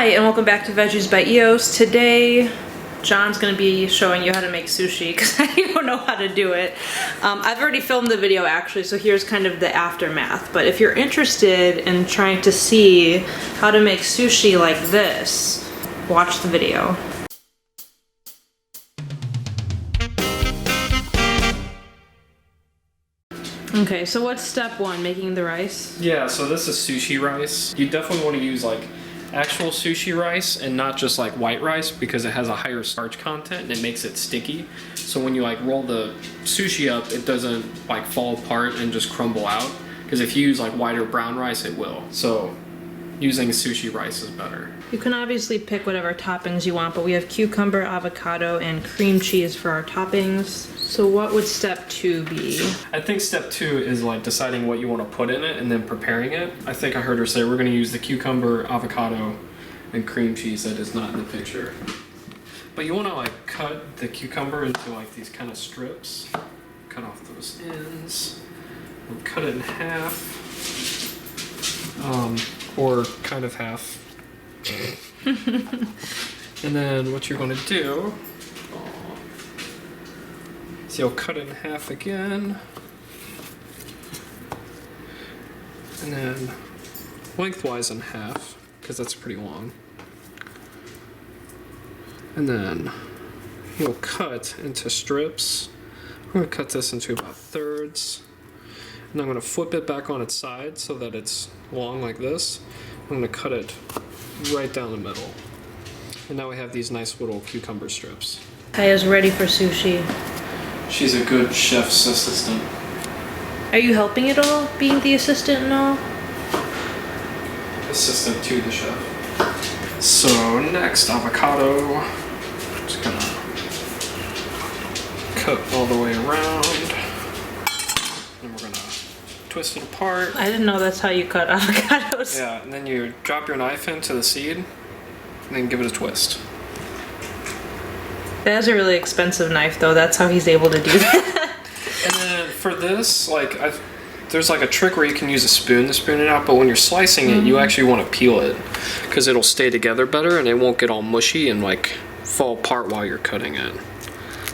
Hi, and welcome back to Veggies by EOS. Today, John's going to be showing you how to make sushi because I don't know how to do it. I've already filmed the video actually, so here's kind of the aftermath. But if you're interested in trying to see how to make sushi like this, watch the video. Okay, so what's step one? Making the rice? Yeah, so this is sushi rice. You definitely want to use like actual sushi rice and not just like white rice because it has a higher starch content and it makes it sticky. So when you like roll the sushi up, it doesn't like fall apart and just crumble out. Because if you use like white or brown rice, it will. So using sushi rice is better. You can obviously pick whatever toppings you want, but we have cucumber, avocado, and cream cheese for our toppings. So what would step two be? I think step two is like deciding what you want to put in it and then preparing it. I think I heard her say we're going to use the cucumber, avocado, and cream cheese that is not in the picture. But you want to like cut the cucumber into like these kind of strips. Cut off those ends. And cut it in half. Or kind of half. And then what you're going to do, so you'll cut it in half again, and then lengthwise in half, because that's pretty long. And then you'll cut into strips. I'm going to cut this into about thirds, and I'm going to flip it back on its side so that it's long like this. I'm going to cut it right down the middle. And now we have these nice little cucumber strips. Kaya's ready for sushi. She's a good chef's assistant. Are you helping at all, being the assistant and all? Assistant to the chef. So next, avocado. Just gonna cut all the way around. And we're gonna twist it apart. I didn't know that's how you cut avocados. Yeah, and then you drop your knife into the seed, and then give it a twist. That is a really expensive knife though, that's how he's able to do that. And then for this, like, there's like a trick where you can use a spoon to spoon it out, but when you're slicing it, you actually want to peel it, because it'll stay together better and it won't get all mushy and like fall apart while you're cutting it.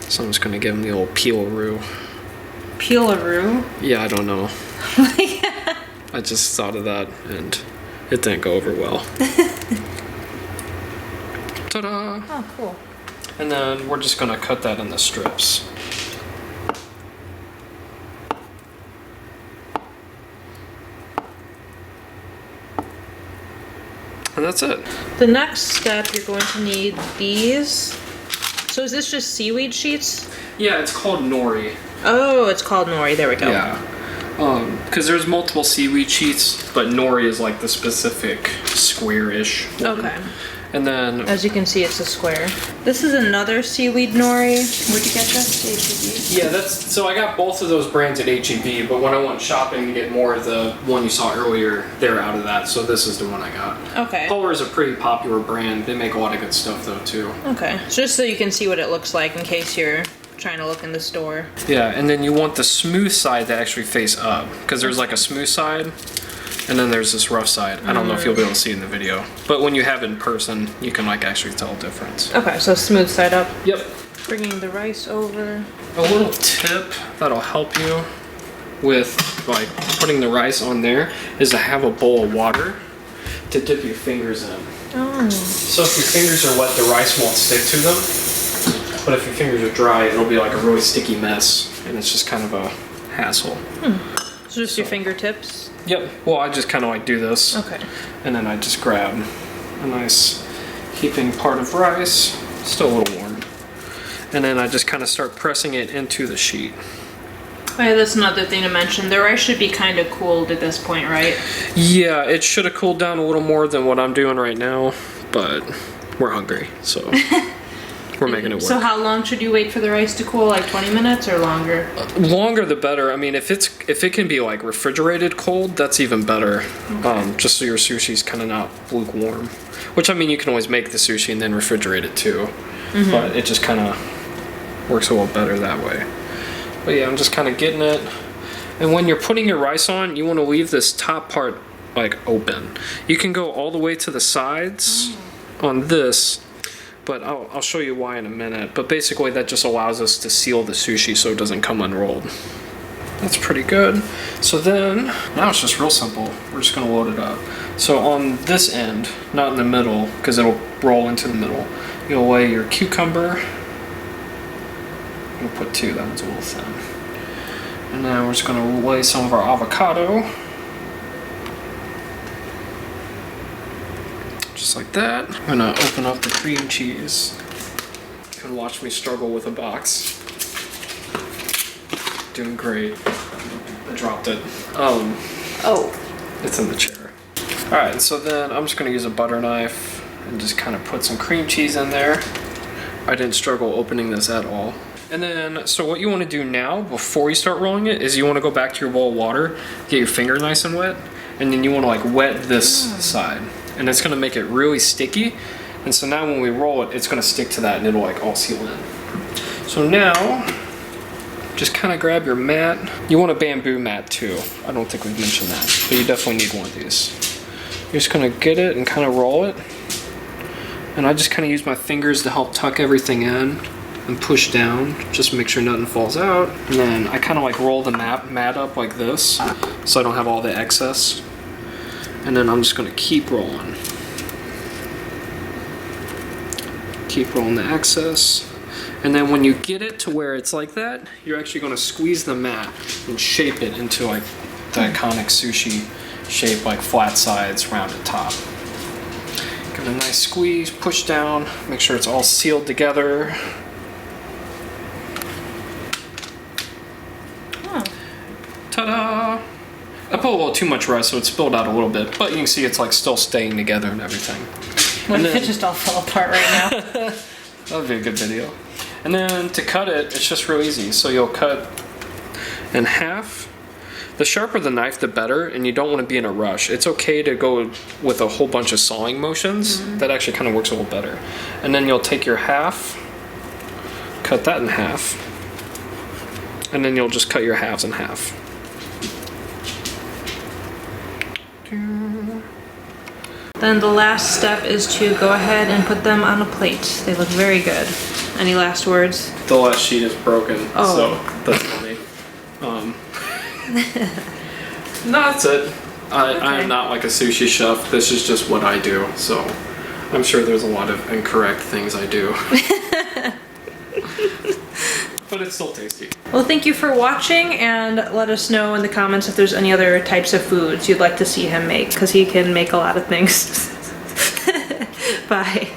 So I'm just gonna give him the old peel-a-roo. Peel-a-roo? Yeah, I don't know. I just thought of that and it didn't go over well. Ta-da! Oh, cool. And then we're just gonna cut that into strips. And that's it. The next step, you're going to need these. So is this just seaweed sheets? Yeah, it's called nori. Oh, it's called nori. There we go. Yeah. Because there's multiple seaweed sheets, but nori is like the specific square-ish one. Okay. And then, as you can see, it's a square. This is another seaweed nori. Where'd you get this? yeah, so I got both of those brands at H-E-B, but when I went shopping to get more of the one you saw earlier, they're out of that, so this is the one I got. Okay. Polar is a pretty popular brand. They make a lot of good stuff though too. Okay, so just so you can see what it looks like in case you're trying to look in the store. Yeah, and then you want the smooth side to actually face up, because there's like a smooth side, and then there's this rough side. I don't know if you'll be able to see in the video, but when you have it in person, you can like actually tell the difference. Okay, so smooth side up. Yep. Bringing the rice over. A little tip that'll help you with like putting the rice on there is to have a bowl of water to dip your fingers in. Oh. So if your fingers are wet, the rice won't stick to them. But if your fingers are dry, it'll be like a really sticky mess, and it's just kind of a hassle. So just your fingertips? Yep. Well, I just kind of like do this. Okay. And then I just grab a nice heaping part of rice, still a little warm. And then I just kind of start pressing it into the sheet. Oh yeah, that's another thing to mention. The rice should be kind of cooled at this point, right? Yeah, it should have cooled down a little more than what I'm doing right now, but we're hungry, so we're making it work. So how long should you wait for the rice to cool? Like 20 minutes or longer? Longer the better. I mean, if it can be like refrigerated cold, that's even better. Okay. Just so your sushi's kind of not lukewarm. Which, I mean, you can always make the sushi and then refrigerate it too. But it just kind of works a little better that way. But yeah, I'm just kind of getting it. And when you're putting your rice on, you want to leave this top part like open. You can go all the way to the sides on this, but I'll show you why in a minute. But basically that just allows us to seal the sushi so it doesn't come unrolled. That's pretty good. So then, now it's just real simple. We're just gonna load it up. So on this end, not in the middle, because it'll roll into the middle, you'll lay your cucumber. We'll put 2, that one's a little thin. And then we're just gonna lay some of our avocado. Just like that. I'm gonna open up the cream cheese. You can watch me struggle with a box. Doing great. I dropped it. Oh. It's in the chair. Alright, so then I'm just gonna use a butter knife and just kind of put some cream cheese in there. I didn't struggle opening this at all. And then, so what you want to do now, before you start rolling it, is you want to go back to your bowl of water, get your finger nice and wet, and then you want to like wet this side. And it's going to make it really sticky. And so now when we roll it, it's going to stick to that and it'll like all seal in. So now, just kind of grab your mat. You want a bamboo mat too. I don't think we've mentioned that, but you definitely need one of these. You're just going to get it and kind of roll it. And I just kind of use my fingers to help tuck everything in and push down, just make sure nothing falls out. And then I kind of like roll the mat up like this, so I don't have all the excess. And then I'm just going to keep rolling. Keep rolling the excess. And then when you get it to where it's like that, you're actually going to squeeze the mat and shape it into like the iconic sushi shape, like flat sides, rounded top. Give it a nice squeeze, push down, make sure it's all sealed together. Oh. Ta-da! I put a little too much rice, so it spilled out a little bit, but you can see it's like still staying together and everything. What if it just all fell apart right now? That would be a good video. And then to cut it, it's just real easy. So you'll cut in half. The sharper the knife, the better, and you don't want to be in a rush. It's okay to go with a whole bunch of sawing motions. That actually kind of works a little better. And then you'll take your half, cut that in half, and then you'll just cut your halves in half. Then the last step is to go ahead and put them on a plate. They look very good. Any last words? The last sheet is broken, so that's funny. No, that's it. I am not like a sushi chef. This is just what I do, so I'm sure there's a lot of incorrect things I do. But it's still tasty. Well, thank you for watching, and let us know in the comments if there's any other types of foods you'd like to see him make, because he can make a lot of things. Bye.